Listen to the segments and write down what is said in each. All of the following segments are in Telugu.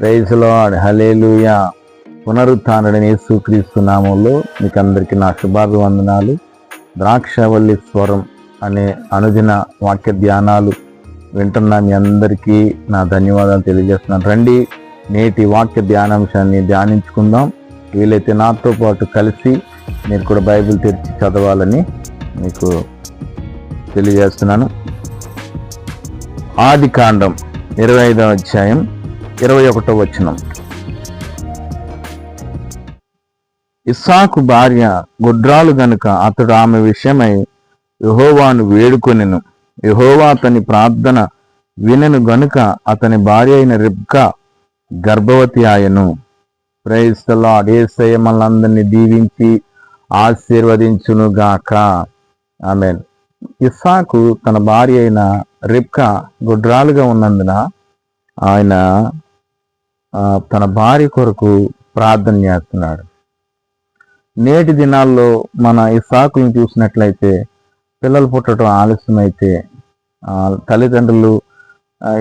ప్రైజ్ లార్డ్, హల్లెలూయా. పునరుత్థానుడైన యేసుక్రీస్తు నామములో మీకు అందరికీ నా శుభాభివందనాలు. ద్రాక్షవల్లి స్వరం అనే అనుదిన వాక్య ధ్యానాలు వింటున్న మీ అందరికీ నా ధన్యవాదాలు తెలియజేస్తున్నాను. రండి, నేటి వాక్య ధ్యానాంశాన్ని ధ్యానించుకుందాం. వీలైతే నాతో పాటు కలిసి మీరు కూడా బైబిల్ తెరిచి చదవాలని మీకు తెలియజేస్తున్నాను. ఆదికాండం 25వ అధ్యాయం 21వ వచనం. ఇస్సాకు భార్య గొడ్రాలు గనుక అతడు ఆమె విషయమై యెహోవాను వేడుకొనెను. యెహోవా అతని ప్రార్థన వినెను గనుక అతని భార్య అయిన రిబ్కా గర్భవతి ఆయను. Praise the lord. యేసయ్య మనల్ని దీవించి ఆశీర్వదించును గాక. ఆమేన్. ఇస్సాకు తన భార్య అయిన రిబ్కా గొడ్రాలుగా ఉన్నందున ఆయన తన భార్య కొరకు ప్రార్థన చేస్తున్నాడు. నేటి దినాల్లో మన ఇస్సాకులను చూసినట్లయితే పిల్లలు పుట్టడం ఆలస్యమైతే తల్లిదండ్రులు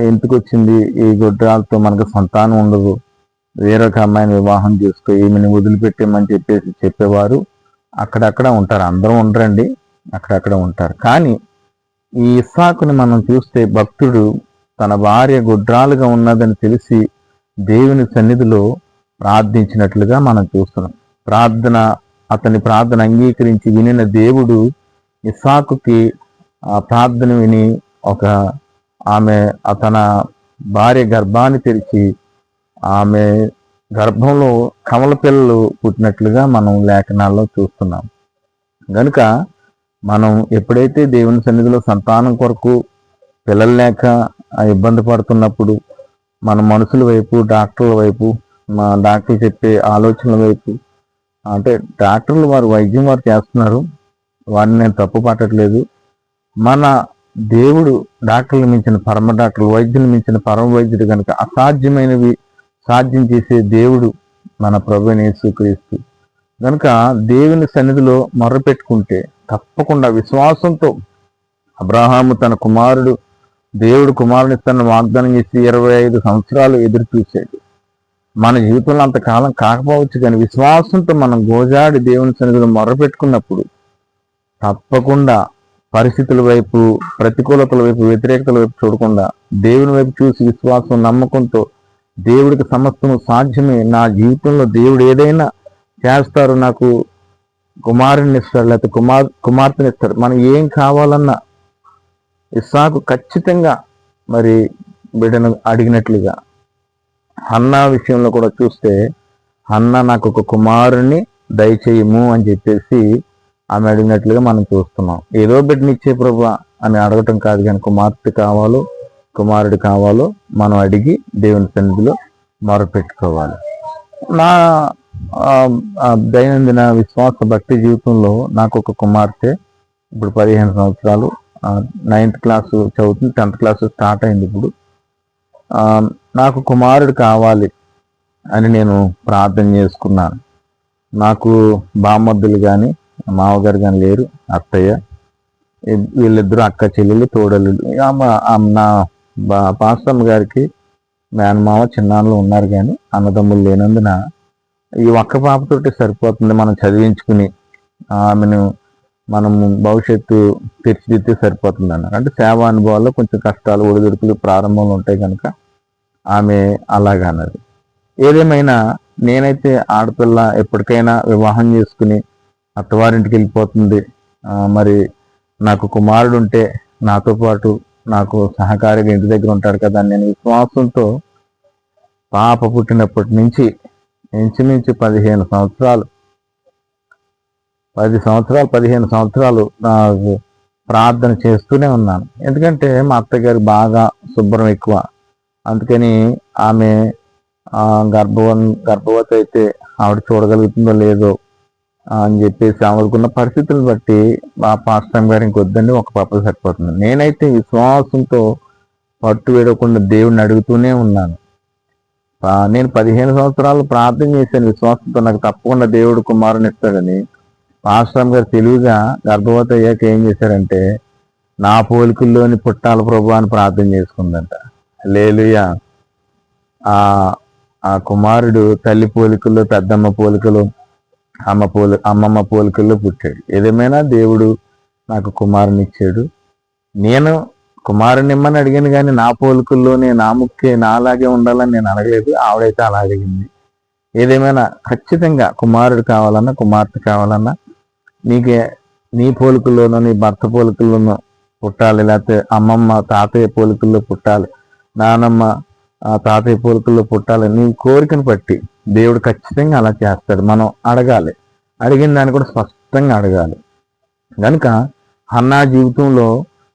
ఎందుకు వచ్చింది ఈ గొడ్రాలతో, మనకు సంతానం ఉండదు, వేరొక అమ్మాయిని వివాహం చేసుకో, ఈమెను వదిలిపెట్టేమని చెప్పేవారు అక్కడక్కడ ఉంటారు. అందరూ ఉండరండి, అక్కడక్కడ ఉంటారు. కానీ ఈ ఇస్సాకుని మనం చూస్తే భక్తుడు తన భార్య గొడ్రాలుగా ఉన్నదని తెలిసి దేవుని సన్నిధిలో ప్రార్థించినట్లుగా మనం చూస్తున్నాం. అతని ప్రార్థన అంగీకరించి వినిన దేవుడు ఇస్సాకుకి ఆ ప్రార్థన విని తన భార్య గర్భాన్ని తెరిచి ఆమె గర్భంలో కమల పిల్లలు పుట్టినట్లుగా మనం లేఖనాల్లో చూస్తున్నాం. కనుక మనం ఎప్పుడైతే దేవుని సన్నిధిలో సంతానం కొరకు పిల్లలు లేక ఇబ్బంది పడుతున్నప్పుడు మన మనుషుల వైపు, డాక్టర్ల వైపు, డాక్టర్లు చెప్పే ఆలోచనల వైపు, అంటే డాక్టర్లు వారు వైద్యం వారు చేస్తున్నారు, వారిని నేను తప్పు పట్టట్లేదు. మన దేవుడు డాక్టర్లు మించిన పరమ డాక్టర్లు, వైద్యులు మించిన పరమ వైద్యుడు కనుక అసాధ్యమైనవి సాధ్యం చేసే దేవుడు మన ప్రభువైన యేసుక్రీస్తు. కనుక దేవుని సన్నిధిలో మొర్రపెట్టుకుంటే తప్పకుండా విశ్వాసంతో అబ్రహాము తన దేవుడు కుమారుని తన వాగ్దానం చేసి 25 సంవత్సరాలు ఎదురు చూశాడు. మన జీవితంలో అంతకాలం కాకపోవచ్చు, కానీ విశ్వాసంతో మనం గోజాడి దేవుని సన్నిధిలో మొర్రపెట్టుకున్నప్పుడు తప్పకుండా పరిస్థితుల వైపు, ప్రతికూలతల వైపు, వ్యతిరేకతల వైపు చూడకుండా దేవుని వైపు చూసి విశ్వాసం, నమ్మకంతో దేవుడికి సమస్తము సాధ్యమే, నా జీవితంలో దేవుడు ఏదైనా చేస్తారు, నాకు కుమారుని ఇస్తాడు, లేకపోతే కుమార్తెని ఇస్తాడు, మనం ఏం కావాలన్నా ఇస్సాకు ఖచ్చితంగా మరి బిడ్డను అడిగినట్లుగా. హన్నా విషయంలో కూడా చూస్తే హన్నా నాకు ఒక కుమారుని దయచేయము అని చెప్పేసి ఆమె అడిగినట్లుగా మనం చూస్తున్నాం. ఏదో బిడ్డనిచ్చే ప్రభువా అని అడగటం కాదు, కానీ కుమార్తె కావాలో కుమారుడు కావాలో మనం అడిగి దేవుని సన్నిధిలో మొరపెట్టుకోవాలి. నా దైనందిన విశ్వాస భక్తి జీవితంలో నాకు ఒక కుమార్తె ఇప్పుడు 15 సంవత్సరాలు, 9th క్లాస్ చదువుతుంది, 10th క్లాస్ స్టార్ట్ అయింది. ఇప్పుడు నాకు కుమారుడు కావాలి అని నేను ప్రార్థన చేసుకున్నాను. నాకు బామ్మద్దులు కానీ మామగారు కానీ లేరు, అత్తయ్య, వీళ్ళిద్దరూ అక్క చెల్లెలు, తోడలు. నా పాస్టమ్మ గారికి మేనమామ చిన్నాన్నలు ఉన్నారు, కానీ అన్నదమ్ములు లేనందున ఈ ఒక్క పాపతోటి సరిపోతుంది, మనం చదివించుకుని ఆమెను మనము భవిష్యత్తు తీర్చిదిద్దే సరిపోతుంది అన్నారు. అంటే సేవా అనుభవాల్లో కొంచెం కష్టాలు, ఒడిదుడుకులు ప్రారంభంలో ఉంటాయి కనుక ఆమె అలాగన్నది. ఏదేమైనా నేనైతే ఆడపిల్ల ఎప్పటికైనా వివాహం చేసుకుని అత్తవారింటికి వెళ్ళిపోతుంది, మరి నాకు కుమారుడు ఉంటే నాతో పాటు నాకు సహకారిగా ఇంటి దగ్గర ఉంటాడు కదా అని నేను విశ్వాసంతో పాప పుట్టినప్పటి నుంచి ఇంచుమించు 15 సంవత్సరాలు నాకు ప్రార్థన చేస్తూనే ఉన్నాను. ఎందుకంటే మా అత్తగారు బాగా శుభ్రం ఎక్కువ, అందుకని ఆమె గర్భవతి అయితే ఆవిడ చూడగలుగుతుందో లేదో అని చెప్పేసి ఆవిడకున్న పరిస్థితులను బట్టి మా పాస్టర్ గారు ఇంకొద్దండి, ఒక పాప సరిపోతుంది. నేనైతే విశ్వాసంతో పట్టు వేడకుండా దేవుడిని అడుగుతూనే ఉన్నాను. నేను 15 సంవత్సరాలు ప్రార్థన చేశాను విశ్వాసంతో, నాకు తప్పకుండా దేవుడు కుమారుని ఇస్తాడని. పాస్టర్ గారు తెలివిగా గర్భవతి అయ్యాక ఏం చేశారంటే, నా పోలికల్లోని పుట్టాల ప్రభు అని ప్రార్థన చేసుకుందంట. హల్లెలూయా. ఆ కుమారుడు తల్లి పోలికల్లో, పెద్దమ్మ పోలికలు, అమ్మమ్మ పోలికల్లో పుట్టాడు. ఏదేమైనా దేవుడు నాకు కుమారుని ఇచ్చాడు. నేను కుమారుని ఇమ్మని అడిగాను, కానీ నా పోలికల్లోనే, నా ముక్కే నాలాగే ఉండాలని నేను అడగలేదు. ఆవిడైతే అలా అడిగింది. ఏదేమైనా ఖచ్చితంగా కుమారుడు కావాలన్నా, కుమార్తె కావాలన్నా నీకే నీ పోలికల్లోనో, నీ భర్త పోలికల్లోనో పుట్టాలి, లేకపోతే అమ్మమ్మ తాతయ్య పోలికల్లో పుట్టాలి, నానమ్మ తాతయ్య పోలికల్లో పుట్టాలి. నీ కోరికను బట్టి దేవుడు ఖచ్చితంగా అలా చేస్తాడు. మనం అడగాలి, అడిగిన దాన్ని కూడా స్పష్టంగా అడగాలి. కనుక హన్నా జీవితంలో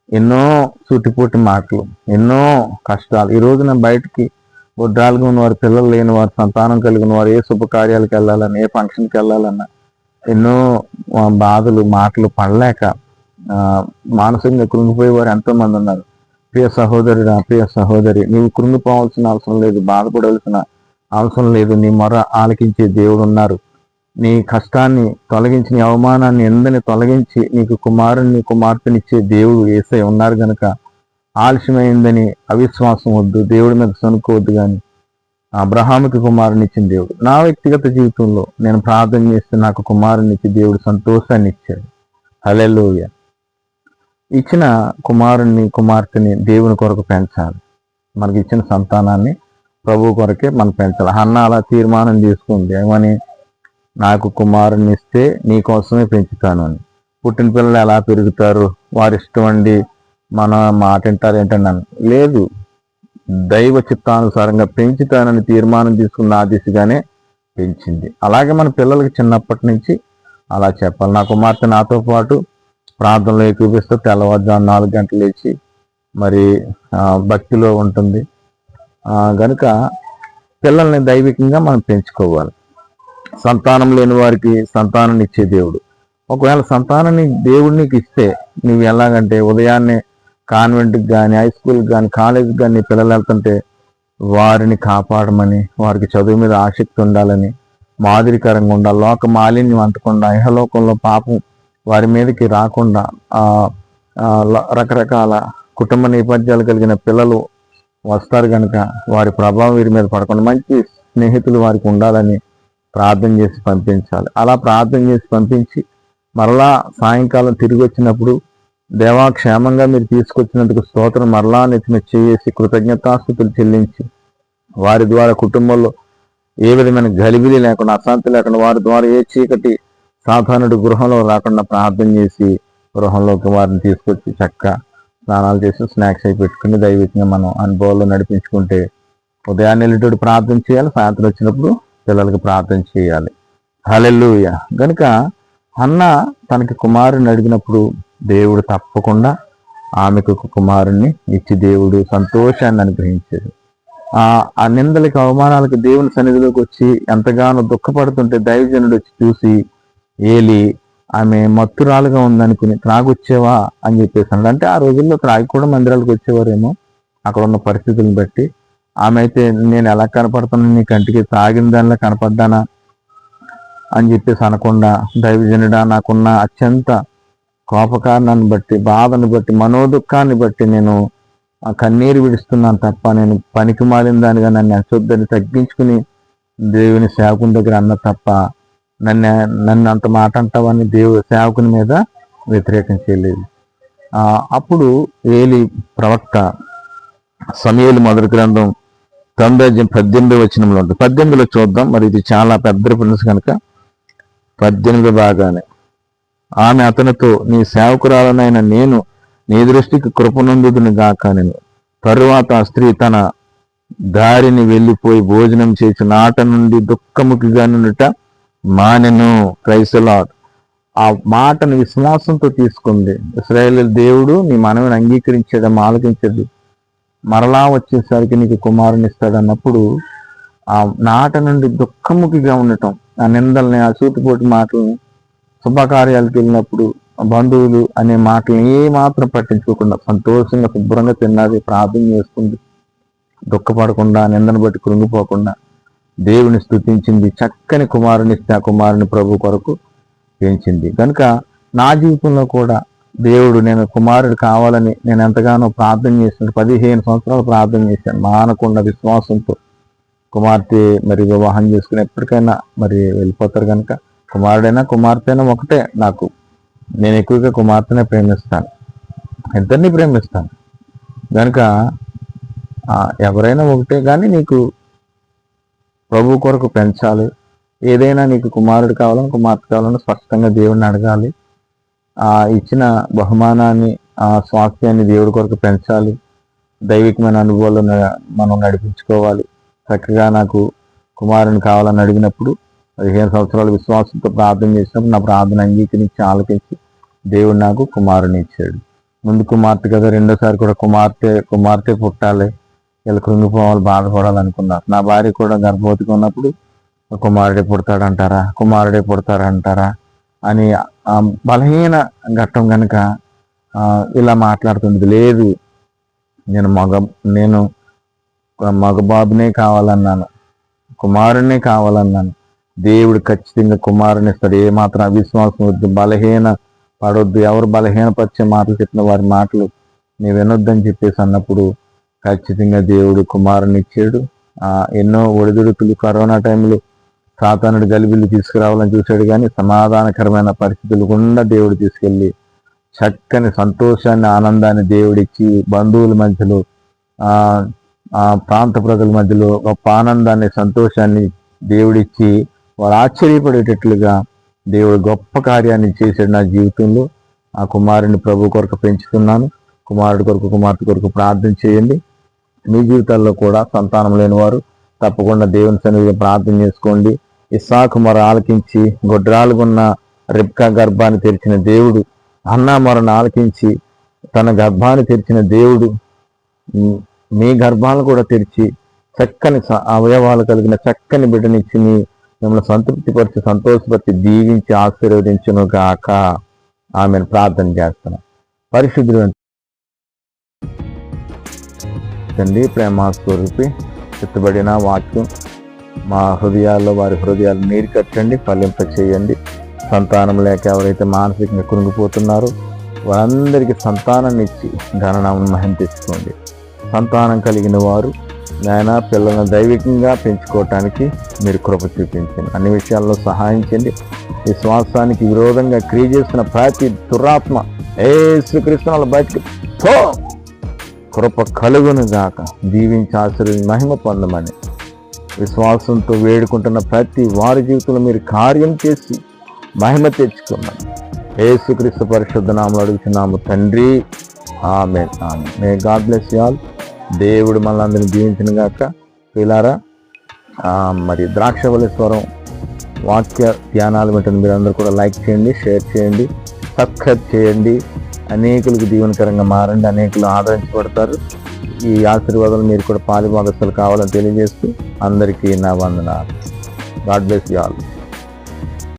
ఎన్నో సూటిపోటి మాటలు, ఎన్నో కష్టాలు. ఈ రోజున బయటికి వృద్ధాలుగా ఉన్నవారు, పిల్లలు లేని వారు, సంతానం కలిగిన వారు ఏ శుభకార్యాలకు వెళ్ళాలన్నా, ఏ ఫంక్షన్కి వెళ్ళాలన్నా ఎన్నో బాధలు, మాటలు పడలేక మానసికంగా కృంగిపోయేవారు ఎంతోమంది ఉన్నారు. ప్రియ సహోదరుడా, ప్రియ సహోదరి, నీవు కృంగిపోవాల్సిన అవసరం లేదు, బాధపడవలసిన అవసరం లేదు. నీ మొర ఆలకించే దేవుడు ఉన్నారు. నీ కష్టాన్ని తొలగించి, నీ అవమానాన్ని ఎందని తొలగించి నీకు కుమారుని కుమార్తెనిచ్చే దేవుడు యేసయ్య ఉన్నారు. కనుక ఆలస్యమైందని అవిశ్వాసం వద్దు, దేవుడి మీద సనుకోవద్దు. కానీ అబ్రహాముకి కుమారుని ఇచ్చిన దేవుడు, నా వ్యక్తిగత జీవితంలో నేను ప్రార్థన చేస్తే నాకు కుమారుని ఇచ్చి దేవుడు సంతోషాన్ని ఇచ్చాడు. హల్లెలూయా. ఇచ్చిన కుమారుని కుమార్తెని దేవుని కొరకు పెంచాలి. మనకి ఇచ్చిన సంతానాన్ని ప్రభు కొరకే మనం పెంచాలి. హన్నా అలా తీర్మానం తీసుకుంది, ఏమని? నాకు కుమారుని ఇస్తే నీ కోసమే పెంచుతాను అని. పుట్టిన పిల్లలు ఎలా పెరుగుతారు? వారి ఇష్టం అండి, మన మాట వింటారు ఏంటన్నాను. లేదు, దైవ చిత్తానుసారంగా పెంచుతానని తీర్మానం తీసుకున్న ఆ దిశగానే పెంచింది. అలాగే మన పిల్లలకి చిన్నప్పటి నుంచి అలా చెప్పాలి. నా కుమార్తె నాతో పాటు ప్రార్థనలో ఎక్కువపిస్తూ తెల్లవారుజాము 4 గంటలు లేచి మరి భక్తిలో ఉంటుంది. కనుక పిల్లల్ని దైవికంగా మనం పెంచుకోవాలి. సంతానం లేని వారికి సంతానాన్ని ఇచ్చే దేవుడు. ఒకవేళ సంతానాన్ని దేవుడు నీకు ఇస్తే నువ్వు ఎలాగంటే ఉదయాన్నే కాన్వెంట్కి కానీ, హై స్కూల్కి కానీ, కాలేజీకి కానీ నీ పిల్లలు వెళ్తుంటే వారిని కాపాడమని, వారికి చదువు మీద ఆసక్తి ఉండాలని, మాదిరికరంగా ఉండాలి, లోక మాలిన్యం అంటకుండా, ఇహలోకంలో పాపం వారి మీదకి రాకుండా, రకరకాల కుటుంబ నేపథ్యాలు కలిగిన పిల్లలు వస్తారు కనుక వారి ప్రభావం వీరి మీద పడకుండా మంచి స్నేహితులు వారికి ఉండాలని ప్రార్థన చేసి పంపించాలి. అలా ప్రార్థన చేసి పంపించి మరలా సాయంకాలం తిరిగి వచ్చినప్పుడు, దేవా క్షేమంగా మీరు తీసుకొచ్చినందుకు స్తోత్రం, మరలా నెత్తిన చేసి కృతజ్ఞతాస్తుతులు చెల్లించి వారి ద్వారా కుటుంబంలో ఏ విధమైన గలిబిలి లేకుండా, అశాంతి లేకుండా, వారి ద్వారా ఏ చీకటి సాధారణుడు గృహంలో రాకుండా ప్రార్థన చేసి గృహంలోకి వారిని తీసుకొచ్చి చక్కగా స్నానాలు చేసి స్నాక్స్ అయి పెట్టుకుని దైవికంగా మనం అనుభవాల్లో నడిపించుకుంటే, ఉదయాన్నే వెళ్ళేటప్పుడు ప్రార్థన చేయాలి, సాయంత్రం వచ్చినప్పుడు పిల్లలకి ప్రార్థన చేయాలి. హల్లెలూయా. కనుక హన్నా తనకి కుమారుని అడిగినప్పుడు దేవుడు తప్పకుండా ఆమెకు కుమారుణ్ణి ఇచ్చి దేవుడు సంతోషాన్ని అనుగ్రహించాడు. ఆ నిందలకి, అవమానాలకి దేవుని సన్నిధిలోకి వచ్చి ఎంతగానో దుఃఖపడుతుంటే దైవజనుడు వచ్చి చూసి, ఏలి ఆమె మత్తురాలుగా ఉందనుకుని త్రాగొచ్చేవా అని చెప్పేసి అన్నాడు. అంటే ఆ రోజుల్లో త్రాగి కూడా మందిరాలకు వచ్చేవారేమో అక్కడ ఉన్న పరిస్థితులను బట్టి. ఆమె అయితే నేను ఎలా కనపడుతున్నాను, నీ కంటికి త్రాగిన దానిలో కనపడ్డానా అని చెప్పేసి అనకుండా, దైవజనుడా నాకున్న అత్యంత కోపకారణాన్ని బట్టి, బాధను బట్టి, మనోదుఖాన్ని బట్టి నేను కన్నీరు విడుస్తున్నాను తప్ప నేను పనికి మాలిన దానిగా నన్ను అశుద్ధాన్ని తగ్గించుకుని దేవుని సేవకుని దగ్గర అన్న తప్ప నన్ను అంత మాట అంటావని సేవకుని మీద వ్యతిరేకం చేయలేదు. అప్పుడు ఏలి ప్రవక్త సమూయేలు మొదటి గ్రంథం 9:18 ఉంటుంది. 18లో చూద్దాం. మరి ఇది చాలా పెద్ద రిఫరెన్స్ కనుక 18 బాగానే. ఆమె అతనితో, నీ సేవకురాలనైన నేను నీ దృష్టికి కృపనందుదును గాక. నేను తరువాత ఆ స్త్రీ తన దారిని వెళ్ళిపోయి భోజనం చేసి నాట నుండి దుఃఖముఖిగా నుండుట మానెను. Praise the Lord. ఆ మాటను విశ్వాసంతో తీసుకుంది. ఇశ్రాయేలు దేవుడు నీ మనవిని అంగీకరించడం, ఆలకించదు, మరలా వచ్చేసరికి నీకు కుమారుని ఇస్తాడు అన్నప్పుడు ఆ నాట నుండి దుఃఖముఖిగా ఉండటం, ఆ నిందల్ని, ఆ సూటిపోటి మాటలని, శుభకార్యాలకు వెళ్ళినప్పుడు బంధువులు అనే మాటలను ఏ మాత్రం పట్టించుకోకుండా సంతోషంగా శుభ్రంగా తిన్నది, ప్రార్థన చేసుకుంది, దుఃఖపడకుండా, నిందను బట్టి కృంగిపోకుండా దేవుని స్తుతించింది. చక్కని కుమారుని ఇస్తే ఆ కుమారుని ప్రభు కొరకు పెంచింది. కనుక నా జీవితంలో కూడా దేవుడు నేను కుమారుడు కావాలని నేను ఎంతగానో ప్రార్థన చేశాను. 15 సంవత్సరాలు ప్రార్థన చేశాను మానకుండా విశ్వాసంతో. కుమార్తె మరి వివాహం చేసుకుని ఎప్పటికైనా మరి వెళ్ళిపోతారు కనుక కుమారుడైనా కుమార్తె అయినా ఒకటే నాకు. నేను ఎక్కువగా కుమార్తెనే ప్రేమిస్తాను, ఇద్దరిని ప్రేమిస్తాను కనుక ఎవరైనా ఒకటే. కానీ నీకు ప్రభు కొరకు పెంచాలి. ఏదైనా నీకు కుమారుడు కావాలని కుమార్తె కావాలని స్పష్టంగా దేవుడిని అడగాలి. ఇచ్చిన బహుమానాన్ని స్వాస్థ్యాన్ని దేవుడి కొరకు పెంచాలి. దైవికమైన అనుభవాలు మనం నడిపించుకోవాలి. చక్కగా నాకు కుమారుని కావాలని అడిగినప్పుడు 15 సంవత్సరాల విశ్వాసంతో ప్రార్థన చేసినప్పుడు నా ప్రార్థన అంగీకరించి ఆలకించి దేవుడు నాకు కుమారుని ఇచ్చాడు. ముందు కుమార్తె కదా, రెండోసారి కూడా కుమార్తె పుట్టాలి, వీళ్ళు కృంగిపోవాలి, బాధపడాలనుకున్నారు. నా భార్య కూడా గర్భవతిగా ఉన్నప్పుడు కుమారుడే పుడతారంటారా అని బలహీన ఘట్టం కనుక ఇలా మాట్లాడుతుంది. లేదు, నేను మగబాబునే కావాలన్నాను, కుమారునే కావాలన్నాను. దేవుడు ఖచ్చితంగా కుమారుని ఇస్తాడు. ఏమాత్రం అవిశ్వాసం వద్దు, బలహీన పడొద్దు. ఎవరు బలహీనపరిచే మాటలు చెప్పిన వారి మాటలు నీ వినొద్దని చెప్పేసి అన్నప్పుడు ఖచ్చితంగా దేవుడు కుమారుని ఇచ్చాడు. ఎన్నో ఒడిదుడుకులు, కరోనా టైంలో సాతానుడు గలిబిల్లు తీసుకురావాలని చూశాడు, కానీ సమాధానకరమైన పరిస్థితులు గుండా దేవుడు తీసుకెళ్ళి చక్కని సంతోషాన్ని, ఆనందాన్ని దేవుడిచ్చి బంధువుల మధ్యలో, ప్రాంత ప్రజల మధ్యలో గొప్ప ఆనందాన్ని, సంతోషాన్ని దేవుడిచ్చి వారు ఆశ్చర్యపడేటట్లుగా దేవుడు గొప్ప కార్యాన్ని చేశాడు నా జీవితంలో. ఆ కుమారుని ప్రభు కొరకు పెంచుతున్నాను. కుమారుడి కొరకు, కుమార్తె కొరకు ప్రార్థన చేయండి. మీ జీవితాల్లో కూడా సంతానం లేని వారు తప్పకుండా దేవుని సన్నిధిలో ప్రార్థన చేసుకోండి. ఇస్సాకు మొర ఆలకించి గొడ్రాలుగున్న రిబ్కా గర్భాన్ని తెరిచిన దేవుడు, హన్నా మొరను ఆలకించి తన గర్భాన్ని తెరిచిన దేవుడు మీ గర్భాలను కూడా తెరిచి చక్కని అవయవాలు కలిగిన చక్కని బిడ్డనిచ్చి మిమ్మల్ని సంతృప్తిపరిచి, సంతోషపరిచి, దీవించి, ఆశీర్వదించును గాక. ఆమెను ప్రార్థన చేస్తున్నాం. పరిశుద్ధుడు తండ్రి, ప్రేమ స్వరూపి, ఎత్తుబడిన వాక్యం మా హృదయాల్లో, వారి హృదయాలు నీరు కట్టండి, ఫలింప చేయండి. సంతానం లేక ఎవరైతే మానసికంగా కృంగిపోతున్నారో వారందరికీ సంతానాన్ని ఇచ్చి ఘననామం మహిమ తెచ్చుకోండి. సంతానం కలిగిన వారు నాయన పిల్లలను దైవికంగా పెంచుకోవటానికి మీరు కృప చూపించండి. అన్ని విషయాల్లో సహాయించండి. విశ్వాసానికి విరోధంగా క్రియ చేస్తున్న ప్రతి దురాత్మ యేసుక్రీస్తు బయటకు కృప కలుగును గాక. దీవించి ఆశీర్వదించి మహిమ పొందమని విశ్వాసంతో వేడుకుంటున్న ప్రతి వారి జీవితంలో మీరు కార్యం చేసి మహిమ తెచ్చుకోమని యేసుక్రీస్తు పరిశుద్ధ నామములో అడుగుతున్నాము తండ్రి. ఆమేన్. May God bless you all. దేవుడు మనల్ని దీవించిన గాక. పిల్లారా, మరి ద్రాక్షవల్లి స్వరం వాక్య ధ్యానాలు వింటున్న మీరందరూ కూడా లైక్ చేయండి, షేర్ చేయండి, సబ్స్క్రైబ్ చేయండి. అనేకులకు దీవెనకరంగా మారండి. అనేకులు ఆదరించబడతారు. ఈ ఆశీర్వాదాలు మీరు కూడా పాలిభాగస్తులు కావాలని తెలియజేస్తూ అందరికీ నా వందనాలు. God bless you all.